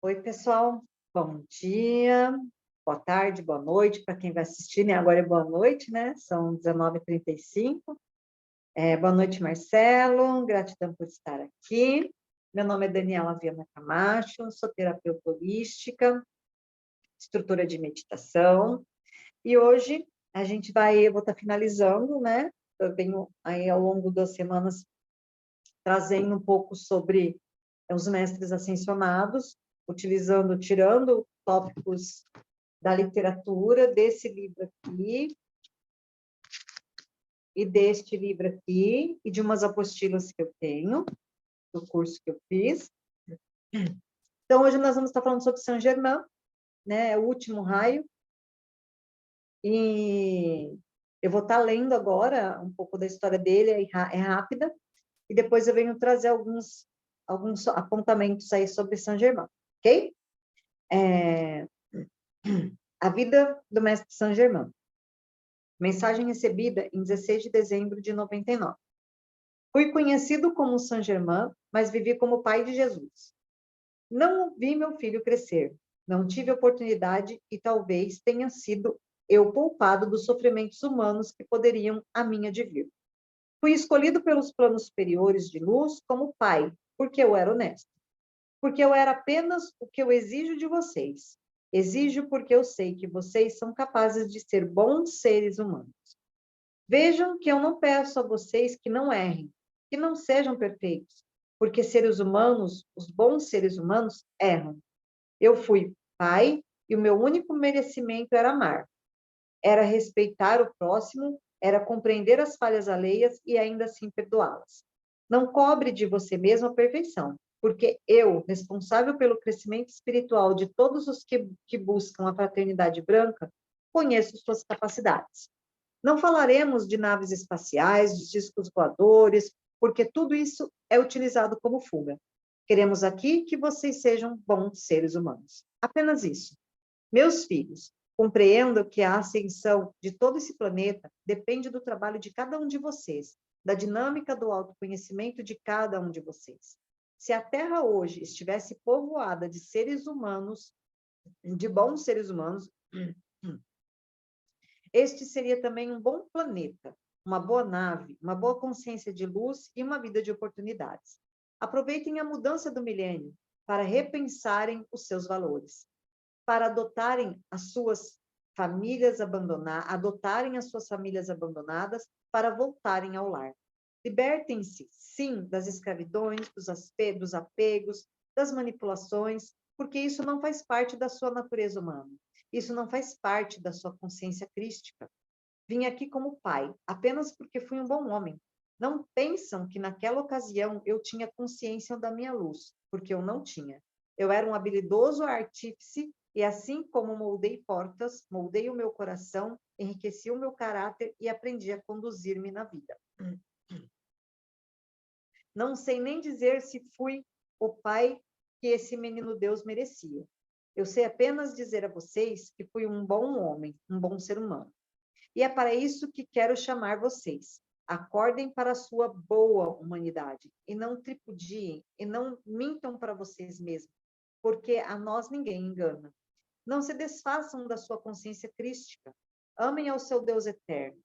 Oi, pessoal. Bom dia, boa tarde, boa noite para quem vai assistir, né? Agora é boa noite, né? São 19h35. Boa noite, Marcelo. Gratidão por estar aqui. Meu nome é Daniela Viana Camacho, sou terapeuta holística, instrutora de meditação. E hoje eu vou estar finalizando, né? Eu venho aí ao longo das semanas trazendo um pouco sobre os mestres ascensionados, tirando tópicos da literatura, desse livro aqui, e deste livro aqui, e de umas apostilas que eu tenho, do curso que eu fiz. Então, hoje nós vamos estar falando sobre Saint Germain, né, o último raio, e eu vou estar lendo agora um pouco da história dele, é rápida, e depois eu venho trazer alguns apontamentos aí sobre Saint Germain, ok? A vida do mestre Saint Germain. Mensagem recebida em 16 de dezembro de 99. Fui conhecido como Saint Germain, mas vivi como pai de Jesus. Não vi meu filho crescer, não tive oportunidade e talvez tenha sido eu poupado dos sofrimentos humanos que poderiam a mim advir. Fui escolhido pelos planos superiores de luz como pai, porque eu era honesto. Porque eu era apenas o que eu exijo de vocês. Exijo porque eu sei que vocês são capazes de ser bons seres humanos. Vejam que eu não peço a vocês que não errem, que não sejam perfeitos, porque seres humanos, os bons seres humanos, erram. Eu fui pai e o meu único merecimento era amar. Era respeitar o próximo, era compreender as falhas alheias e ainda assim perdoá-las. Não cobre de você mesmo a perfeição, porque eu, responsável pelo crescimento espiritual de todos os que buscam a fraternidade branca, conheço suas capacidades. Não falaremos de naves espaciais, de discos voadores, porque tudo isso é utilizado como fuga. Queremos aqui que vocês sejam bons seres humanos. Apenas isso. Meus filhos, compreendo que a ascensão de todo esse planeta depende do trabalho de cada um de vocês, da dinâmica do autoconhecimento de cada um de vocês. Se a Terra hoje estivesse povoada de seres humanos, de bons seres humanos, este seria também um bom planeta, uma boa nave, uma boa consciência de luz e uma vida de oportunidades. Aproveitem a mudança do milênio para repensarem os seus valores, para adotarem as suas famílias abandonadas para voltarem ao lar. Libertem-se, sim, das escravidões, dos apegos, das manipulações, porque isso não faz parte da sua natureza humana. Isso não faz parte da sua consciência crística. Vim aqui como pai, apenas porque fui um bom homem. Não pensam que naquela ocasião eu tinha consciência da minha luz, porque eu não tinha. Eu era um habilidoso artífice e assim como moldei portas, moldei o meu coração, enriqueci o meu caráter e aprendi a conduzir-me na vida. Não sei nem dizer se fui o pai que esse menino Deus merecia. Eu sei apenas dizer a vocês que fui um bom homem, um bom ser humano. E é para isso que quero chamar vocês. Acordem para a sua boa humanidade e não tripudiem e não mintam para vocês mesmos, porque a nós ninguém engana. Não se desfaçam da sua consciência crística. Amem ao seu Deus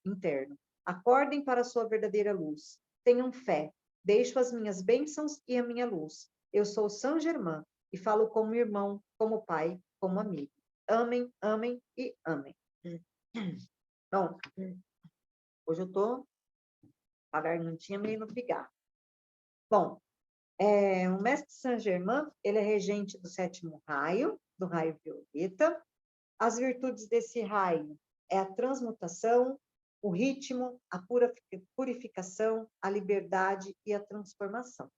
interno. Acordem para a sua verdadeira luz. Tenham fé. Deixo as minhas bênçãos e a minha luz. Eu sou Saint Germain e falo como irmão, como pai, como amigo. Amem, amem e amem. Então, hoje eu estou com a gargantinha meio no pigarro. Bom, o mestre Saint Germain, ele é regente do 7º raio, do raio violeta. As virtudes desse raio é a transmutação, o ritmo, a purificação, a liberdade e a transformação.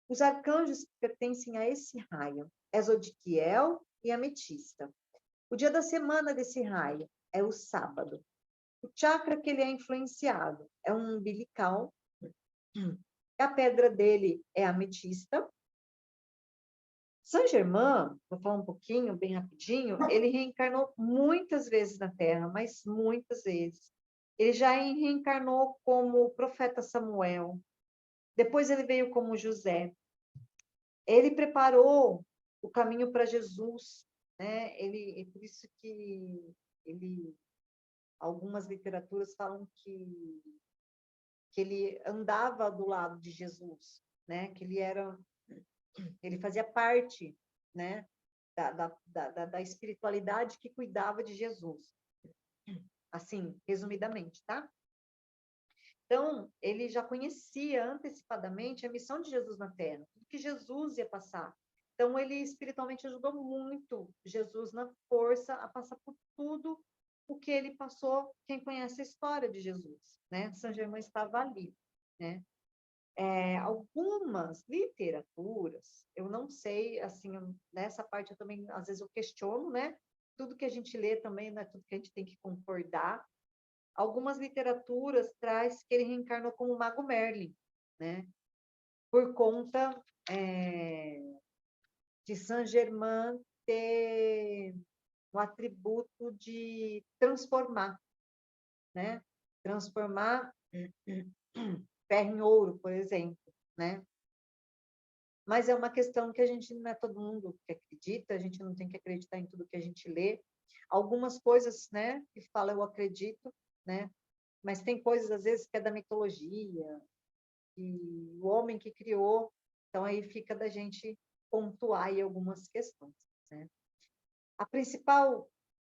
Os arcanjos que pertencem a esse raio é Zodiquiel e Ametista. O dia da semana desse raio é o sábado. O chakra que ele é influenciado é um umbilical. A pedra dele é a ametista. Saint Germain, vou falar um pouquinho, bem rapidinho, ele reencarnou muitas vezes na Terra, mas muitas vezes. Ele já reencarnou como o profeta Samuel. Depois ele veio como José. Ele preparou o caminho para Jesus, né? Ele, é por isso que ele, algumas literaturas falam que ele andava do lado de Jesus, né? Que ele fazia parte, né? Da espiritualidade que cuidava de Jesus. Assim, resumidamente, tá? Então, ele já conhecia antecipadamente a missão de Jesus na Terra, tudo que Jesus ia passar. Então, ele espiritualmente ajudou muito Jesus na força a passar por tudo o que ele passou, quem conhece a história de Jesus, né? São Germain estava ali, né? Algumas literaturas, eu não sei, assim, nessa parte eu também, às vezes eu questiono, né? Tudo que a gente lê também, não é tudo que a gente tem que concordar. Algumas literaturas traz que ele reencarnou como o Mago Merlin, né? Por conta de Saint-Germain ter o atributo de transformar, né? Transformar ferro em ouro, por exemplo, né? Mas é uma questão que a gente não é todo mundo que acredita, a gente não tem que acreditar em tudo que a gente lê. Algumas coisas, né, que fala eu acredito, né? Mas tem coisas às vezes que é da mitologia, e o homem que criou, então aí fica da gente pontuar aí algumas questões, né? A principal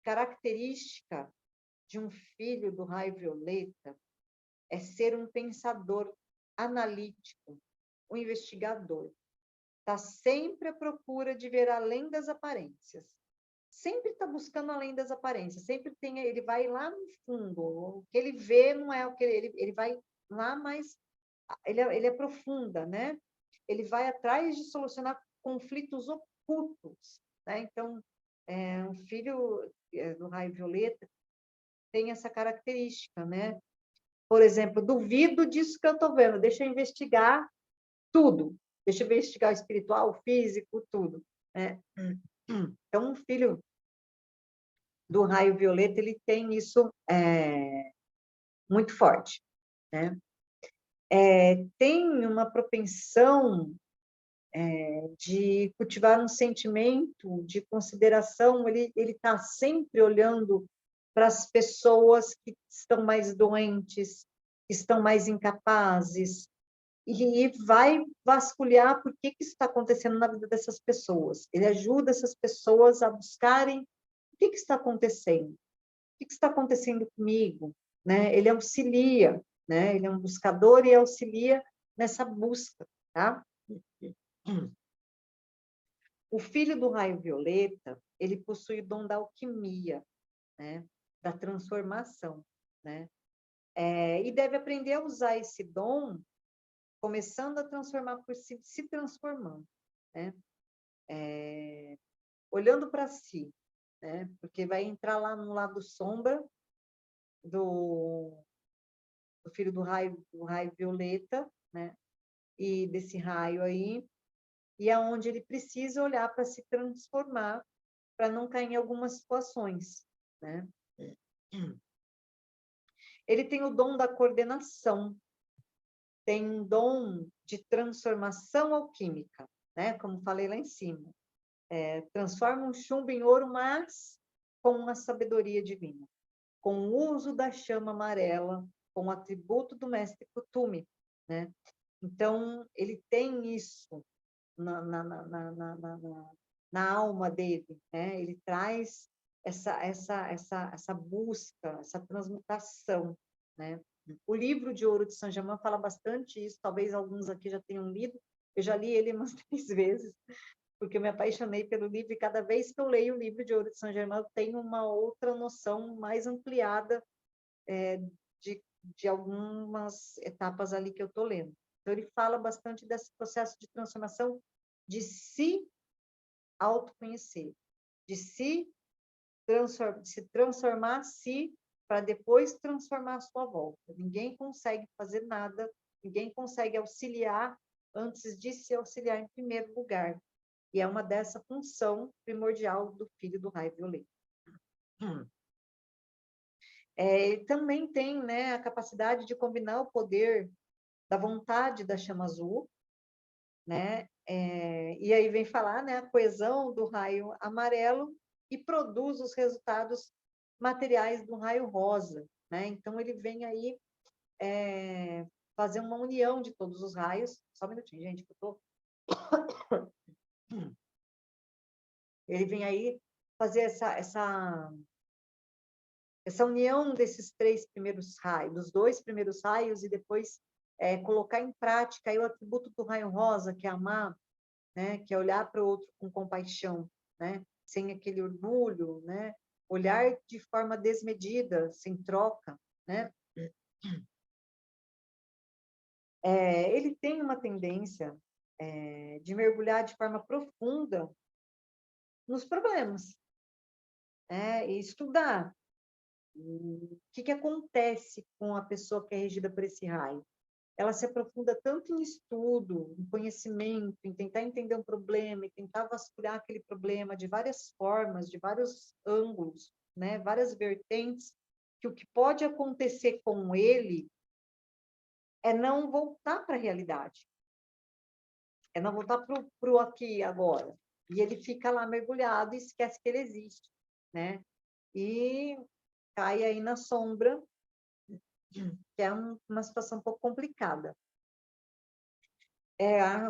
característica de um filho do raio violeta é ser um pensador analítico, um investigador. Está sempre à procura de ver além das aparências. Sempre está buscando além das aparências. Sempre tem, ele vai lá no fundo. O que ele vê não é o que ele vai lá, mas ele aprofunda, né? Ele vai atrás de solucionar conflitos ocultos, né? Então, um filho do raio violeta tem essa característica, né? Por exemplo, duvido disso que eu estou vendo, deixa eu investigar tudo, deixa eu investigar o espiritual, o físico, tudo, né? Então, um filho do raio violeta, ele tem isso muito forte, né? Tem uma propensão de cultivar um sentimento de consideração, ele está sempre olhando para as pessoas que estão mais doentes, que estão mais incapazes, e vai vasculhar por que isso está acontecendo na vida dessas pessoas. Ele ajuda essas pessoas a buscarem o que está acontecendo, o que está acontecendo comigo, né? Ele auxilia, né? Ele é um buscador e auxilia nessa busca, tá? O filho do raio violeta, ele possui o dom da alquimia, né? Da transformação, né? E deve aprender a usar esse dom, começando a transformar por si, se transformando, né? Olhando para si, né? Porque vai entrar lá no lado sombra do filho do raio violeta, né? E desse raio aí, e aonde ele precisa olhar para se transformar, para não cair em algumas situações, né? Ele tem o dom da coordenação, tem um dom de transformação alquímica, né? Como falei lá em cima. Transforma um chumbo em ouro, mas com uma sabedoria divina, com o uso da chama amarela, com o atributo do mestre Kutume, né? Então, ele tem isso na alma dele, né? Ele traz essa busca, essa transmutação, né? O livro de Ouro de Saint-Germain fala bastante isso, talvez alguns aqui já tenham lido, eu já li ele umas 3 vezes, porque eu me apaixonei pelo livro, e cada vez que eu leio o livro de Ouro de Saint-Germain, eu tenho uma outra noção mais ampliada de algumas etapas ali que eu estou lendo. Então, ele fala bastante desse processo de transformação, de se autoconhecer, de se transformar para depois transformar a sua volta. Ninguém consegue fazer nada, ninguém consegue auxiliar antes de se auxiliar em primeiro lugar. E é uma dessa função primordial do filho do raio violeta. Também tem, né, a capacidade de combinar o poder da vontade da chama azul, né? E aí vem falar, né, a coesão do raio amarelo e produz os resultados materiais do raio rosa, né? Então ele vem aí fazer uma união de todos os raios. Só um minutinho, gente, que eu tô... Ele vem aí fazer essa união desses três primeiros raios, dos dois primeiros raios, e depois colocar em prática aí o atributo do raio rosa, que é amar, né? Que é olhar para o outro com compaixão, né? Sem aquele orgulho, né? Olhar de forma desmedida, sem troca, né? Ele tem uma tendência de mergulhar de forma profunda nos problemas, e estudar o que acontece com a pessoa que é regida por esse raio. Ela se aprofunda tanto em estudo, em conhecimento, em tentar entender um problema, e tentar vasculhar aquele problema de várias formas, de vários ângulos, né, várias vertentes, que o que pode acontecer com ele é não voltar para a realidade, é não voltar para o aqui e agora. E ele fica lá mergulhado e esquece que ele existe, né? E cai aí na sombra, que é uma situação um pouco complicada.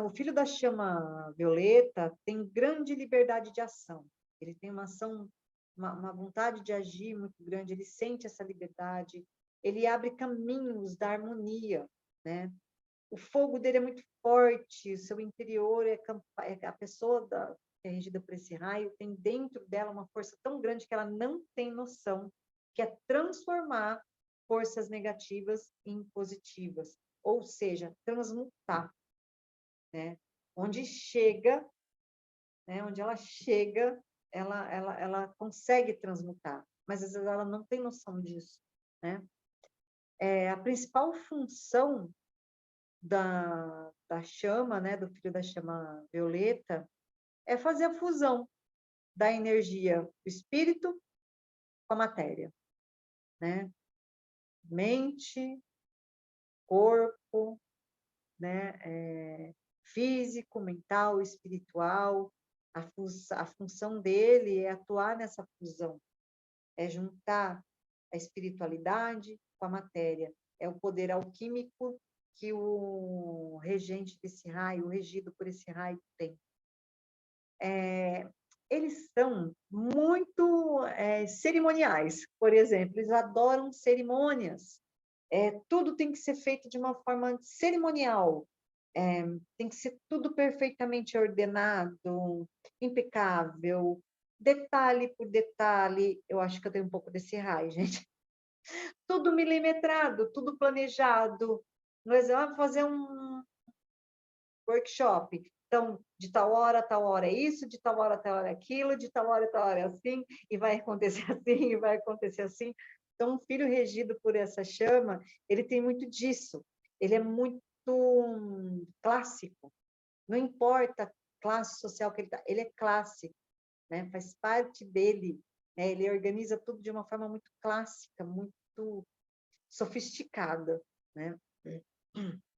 O filho da chama violeta tem grande liberdade de ação. Ele tem uma ação, uma vontade de agir muito grande, ele sente essa liberdade, ele abre caminhos da harmonia, né? O fogo dele é muito forte, o seu interior a pessoa que é regida por esse raio tem dentro dela uma força tão grande que ela não tem noção, que é transformar forças negativas em positivas, ou seja, transmutar, né? Onde chega, né? Onde ela chega, ela consegue transmutar, mas às vezes ela não tem noção disso, né? A principal função da chama, né, do filho da chama violeta, é fazer a fusão da energia do espírito com a matéria, né? Mente, corpo, né? Físico, mental, espiritual. A função dele é atuar nessa fusão, é juntar a espiritualidade com a matéria, é o poder alquímico que o regente desse raio, o regido por esse raio tem. Eles são muito cerimoniais, por exemplo, eles adoram cerimônias. Tudo tem que ser feito de uma forma cerimonial, tem que ser tudo perfeitamente ordenado, impecável, detalhe por detalhe. Eu acho que eu tenho um pouco desse raio, gente. Tudo milimetrado, tudo planejado. Nós vamos fazer um workshop. Então, de tal hora é isso, de tal hora é aquilo, de tal hora é assim, e vai acontecer assim, e vai acontecer assim. Então, um filho regido por essa chama, ele tem muito disso. Ele é muito clássico. Não importa a classe social que ele está, ele é clássico, né? Faz parte dele, né? Ele organiza tudo de uma forma muito clássica, muito sofisticada, né?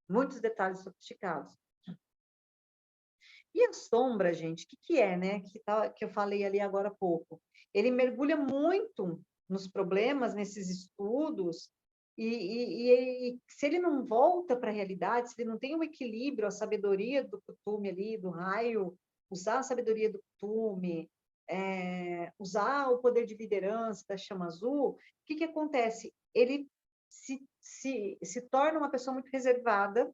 Muitos detalhes sofisticados. E a sombra, gente, o que é, né? Que eu falei ali agora há pouco. Ele mergulha muito nos problemas, nesses estudos, e se ele não volta para a realidade, se ele não tem o equilíbrio, a sabedoria do Kutume ali, do raio, usar a sabedoria do Kutume, usar o poder de liderança da chama azul, o que acontece? Ele se torna uma pessoa muito reservada,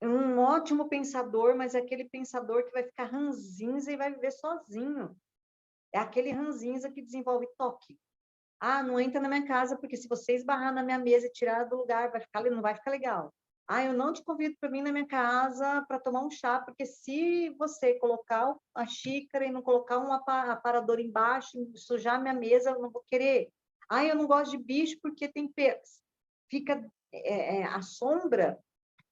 um ótimo pensador, mas é aquele pensador que vai ficar ranzinza e vai viver sozinho. É aquele ranzinza que desenvolve toque. Ah, não entra na minha casa, porque se você esbarrar na minha mesa e tirar do lugar, não vai ficar legal. Ah, eu não te convido para mim na minha casa para tomar um chá, porque se você colocar a xícara e não colocar um aparador embaixo, sujar minha mesa, eu não vou querer. Ah, eu não gosto de bicho porque tem pelos. Fica a sombra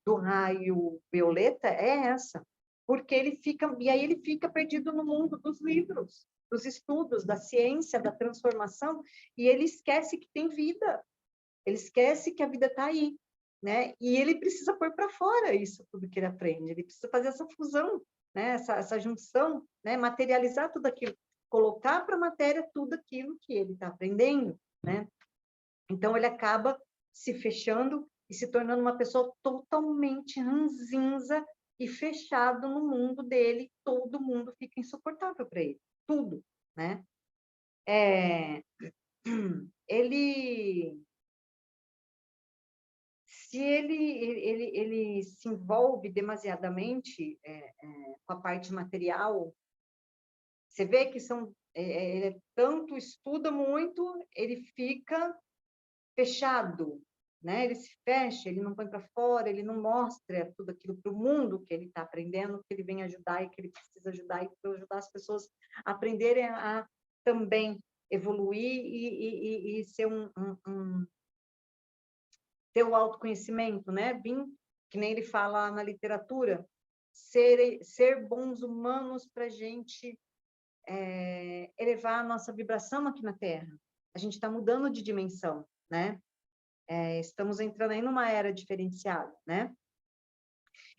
do raio violeta é essa, porque ele fica perdido no mundo dos livros, dos estudos, da ciência, da transformação, e ele esquece que tem vida, ele esquece que a vida está aí, né? E ele precisa pôr para fora isso tudo que ele aprende, ele precisa fazer essa fusão, né? Essa junção, né? Materializar tudo aquilo, colocar para a matéria tudo aquilo que ele está aprendendo, né? Então, ele acaba se fechando e se tornando uma pessoa totalmente ranzinza e fechado no mundo dele, todo mundo fica insuportável para ele, tudo, né? Ele, se ele se envolve demasiadamente com a parte material, você vê que ele tanto estuda muito, ele fica fechado, né? Ele se fecha, ele não põe para fora, ele não mostra tudo aquilo para o mundo que ele está aprendendo, que ele vem ajudar e que ele precisa ajudar e para ajudar as pessoas a aprenderem a também evoluir e ser ter o autoconhecimento, né? Que nem ele fala na literatura, ser bons humanos para a gente elevar a nossa vibração aqui na Terra. A gente está mudando de dimensão, né? Estamos entrando aí numa era diferenciada, né?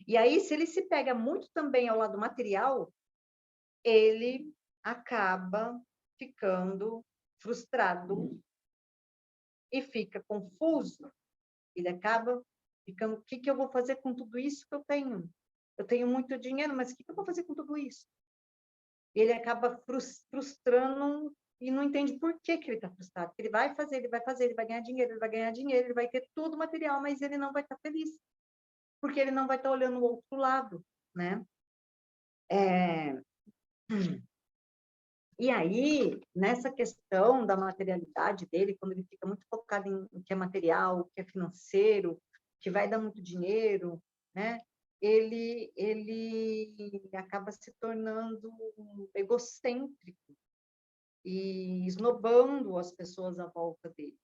E aí, se ele se pega muito também ao lado material, ele acaba ficando frustrado e fica confuso. Ele acaba ficando, o que eu vou fazer com tudo isso que eu tenho? Eu tenho muito dinheiro, mas o que eu vou fazer com tudo isso? Ele acaba frustrando e não entende por que ele está frustrado. Ele vai fazer, ele vai fazer, ele vai ganhar dinheiro, ele vai ganhar dinheiro, ele vai ter tudo material, mas ele não vai estar feliz, porque ele não vai estar olhando o outro lado, né? E aí, nessa questão da materialidade dele, quando ele fica muito focado em que é material, que é financeiro, que vai dar muito dinheiro, né? Ele acaba se tornando egocêntrico e esnobando as pessoas à volta dele.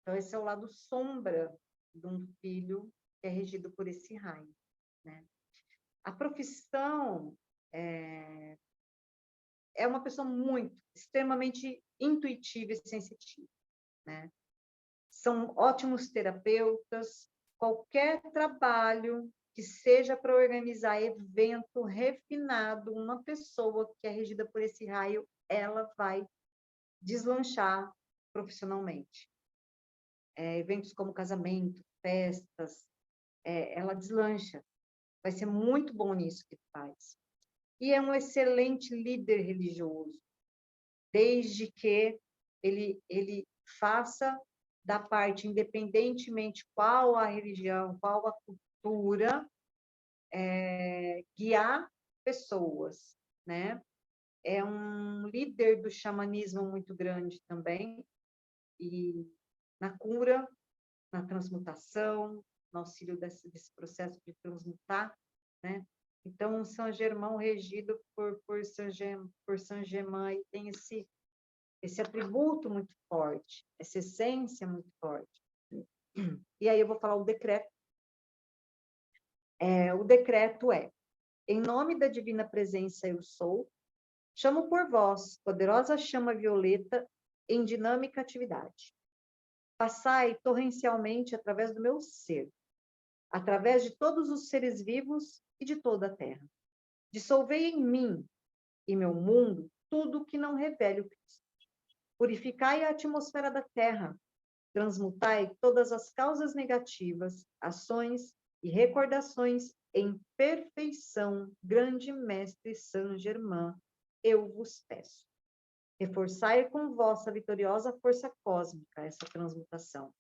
Então, esse é o lado sombra de um filho que é regido por esse raio, né? A profissão é uma pessoa extremamente intuitiva e sensitiva, né? São ótimos terapeutas, qualquer trabalho que seja para organizar evento refinado, uma pessoa que é regida por esse raio, ela vai deslanchar profissionalmente. Eventos como casamento, festas, ela deslancha. Vai ser muito bom nisso que faz. E é um excelente líder religioso, desde que ele faça da parte, independentemente qual a religião, qual a cultura, guiar pessoas, né? É um líder do xamanismo muito grande também, e na cura, na transmutação, no auxílio desse processo de transmutar, né? Então, São Germão, regido por São Germain, tem esse atributo muito forte, essa essência muito forte. E aí eu vou falar o decreto. O decreto é: em nome da divina presença eu sou, chamo por vós, poderosa chama violeta, em dinâmica atividade. Passai torrencialmente através do meu ser, através de todos os seres vivos e de toda a terra. Dissolvei em mim e meu mundo tudo que não revele o Cristo. Purificai a atmosfera da terra, transmutai todas as causas negativas, ações e recordações em perfeição, grande mestre Saint Germain, eu vos peço. Reforçai com vossa vitoriosa força cósmica essa transmutação,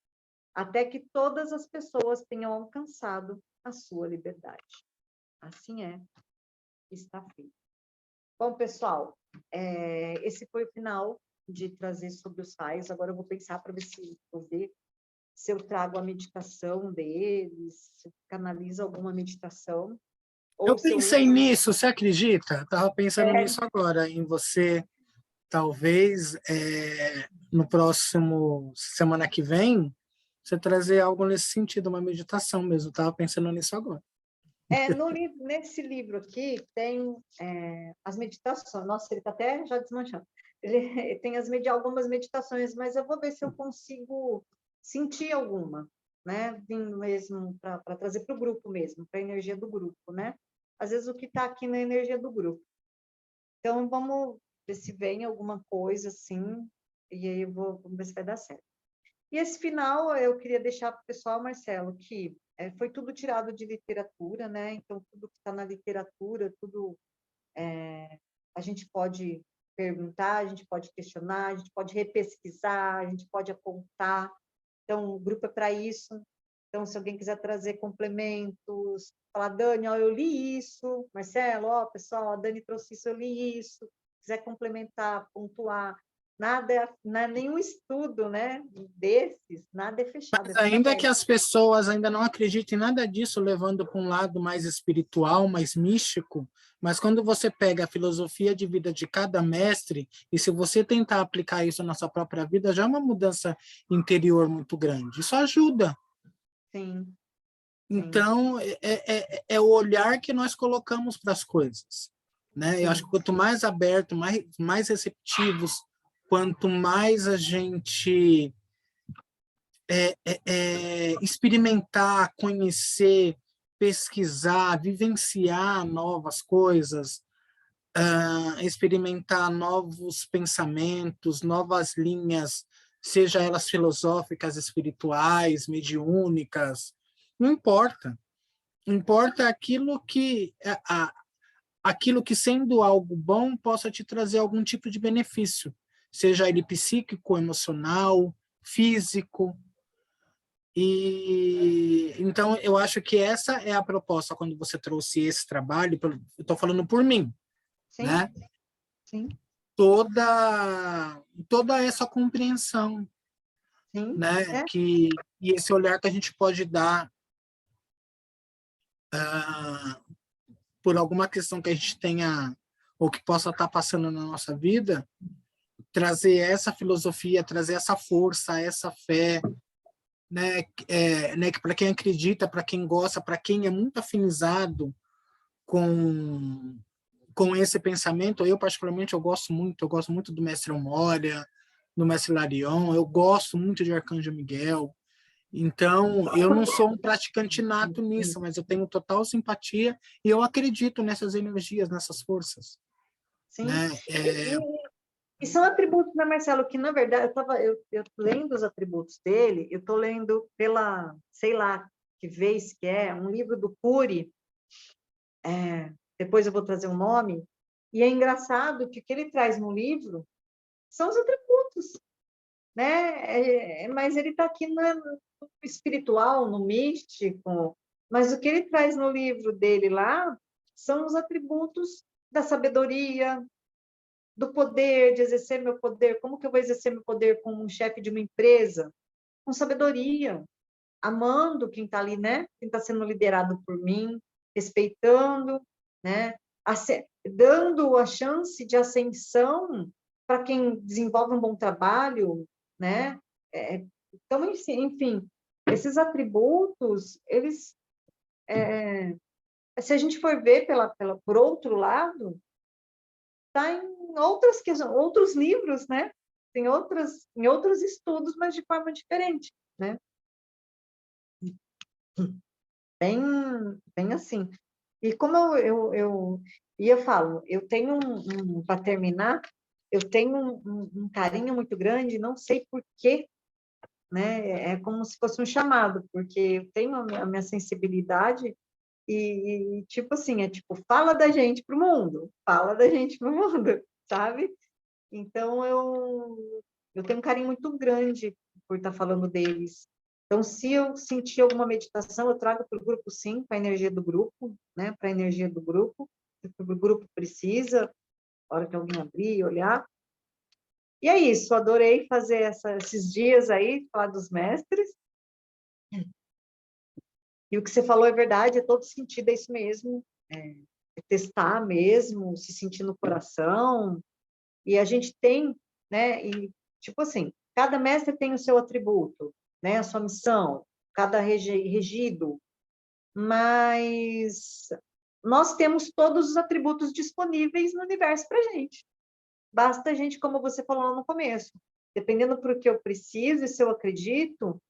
até que todas as pessoas tenham alcançado a sua liberdade. Assim é, está feito. Bom, pessoal, esse foi o final de trazer sobre os raios. Agora eu vou pensar para ver se eu trago a meditação deles, se eu canalizo alguma meditação. Eu pensei nisso, você acredita? Estava pensando nisso agora, em você, talvez, no próximo, semana que vem, você trazer algo nesse sentido, uma meditação mesmo. Estava pensando nisso agora. Nesse livro aqui tem as meditações. Nossa, ele está até já desmanchando. Ele tem algumas meditações, mas eu vou ver se eu consigo sentir alguma. né? Vindo mesmo para trazer para o grupo mesmo, para a energia do grupo, né? Às vezes o que está aqui na energia do grupo. Então, vamos ver se vem alguma coisa assim, e aí vamos ver se vai dar certo. E esse final, eu queria deixar para o pessoal, Marcelo, que foi tudo tirado de literatura, né? Então, tudo que está na literatura, tudo a gente pode perguntar, a gente pode questionar, a gente pode repesquisar, a gente pode apontar. Então, o grupo é para isso. Então, se alguém quiser trazer complementos, falar, Dani, ó, eu li isso, Marcelo, ó, pessoal, a Dani trouxe isso, eu li isso, quiser complementar, pontuar, nada, nenhum estudo, né, desses, nada é fechado, Mas é tudo ainda que aberto. as pessoas ainda não acreditem em nada disso, levando para um lado mais espiritual, mais místico, mas quando você pega a filosofia de vida de cada mestre, e se você tentar aplicar isso na sua própria vida, já é uma mudança interior muito grande. Isso ajuda. Sim, sim, Então, é o olhar que nós colocamos para as coisas. Né? Eu acho sim, que quanto mais aberto, mais receptivos, quanto mais a gente experimentar, conhecer, pesquisar, vivenciar novas coisas, experimentar novos pensamentos, novas linhas, seja elas filosóficas, espirituais, mediúnicas, não importa. Importa aquilo que sendo algo bom possa te trazer algum tipo de benefício, seja ele psíquico, emocional, físico. E então eu acho que essa é a proposta quando você trouxe esse trabalho. Eu estou falando por mim, sim, né? sim, Toda essa compreensão, sim, né? E esse olhar que a gente pode dar por alguma questão que a gente tenha ou que possa estar passando na nossa vida, trazer essa filosofia, trazer essa força, essa fé, né, que para quem acredita, para quem gosta, para quem é muito afinizado com esse pensamento, eu particularmente eu gosto muito do mestre Moria, do mestre Larion, eu gosto muito de Arcanjo Miguel. Então, eu não sou um praticante nato nisso, mas eu tenho total simpatia e eu acredito nessas energias, nessas forças, sim. né? E são atributos, né, Marcelo, que na verdade eu lendo os atributos dele, eu estou lendo pela, sei lá, que vez que é, um livro do Cury, depois eu vou trazer o nome, e é engraçado que o que ele traz no livro são os atributos, né? Mas ele está aqui no espiritual, no místico, mas o que ele traz no livro dele lá são os atributos da sabedoria, do poder, de exercer meu poder. Como que eu vou exercer meu poder como um chefe de uma empresa? Com sabedoria, amando quem está ali, né? Quem está sendo liderado por mim, respeitando, né? Dando a chance de ascensão para quem desenvolve um bom trabalho, né? Então, enfim, esses atributos, eles, se a gente for ver por outro lado, está em outros livros, né? Em outros estudos, mas de forma diferente, né? Bem, bem assim. E como eu falo, eu tenho para terminar, eu tenho um carinho muito grande, não sei por quê, né? É como se fosse um chamado, porque eu tenho a minha sensibilidade tipo assim, tipo, fala da gente para o mundo, fala da gente para o mundo, sabe? Então, eu tenho um carinho muito grande por estar falando deles. Então, se eu sentir alguma meditação, eu trago para o grupo, sim, para a energia do grupo, né? Para a energia do grupo, o grupo precisa, na hora que alguém abrir e olhar. E é isso, adorei fazer esses dias aí, falar dos mestres. E o que você falou é verdade, é todo sentido, é isso mesmo. Testar mesmo, se sentir no coração. E a gente tem, né? E, tipo assim, cada mestre tem o seu atributo, né? A sua missão, cada regido, mas nós temos todos os atributos disponíveis no universo para a gente. Basta a gente, como você falou lá no começo, dependendo do que eu preciso e se eu acredito,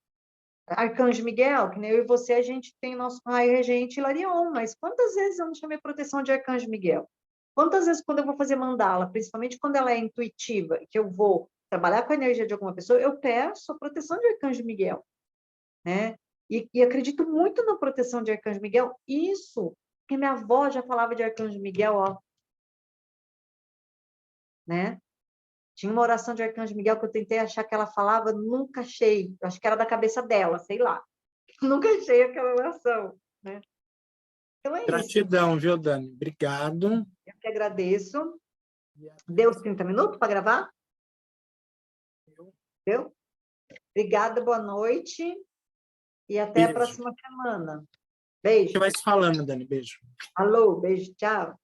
Arcanjo Miguel, que nem eu e você, a gente tem nosso raio regente Hilarion, mas quantas vezes eu não chamei proteção de Arcanjo Miguel? Quantas vezes, quando eu vou fazer mandala, principalmente quando ela é intuitiva, que eu vou trabalhar com a energia de alguma pessoa, eu peço a proteção de Arcanjo Miguel, né? E acredito muito na proteção de Arcanjo Miguel. Isso, porque minha avó já falava de Arcanjo Miguel, ó, né? Tinha uma oração de Arcanjo Miguel que eu tentei achar que ela falava, nunca achei. Eu acho que era da cabeça dela, sei lá. Nunca achei aquela oração, né? Então é isso. Gratidão, viu, Dani? Obrigado. Eu que agradeço. Deu os 30 minutos para gravar? Deu? Obrigada, boa noite. E até a Beijo. próxima semana. A gente Beijo. vai se falando, Dani. Beijo. Alô, beijo, tchau.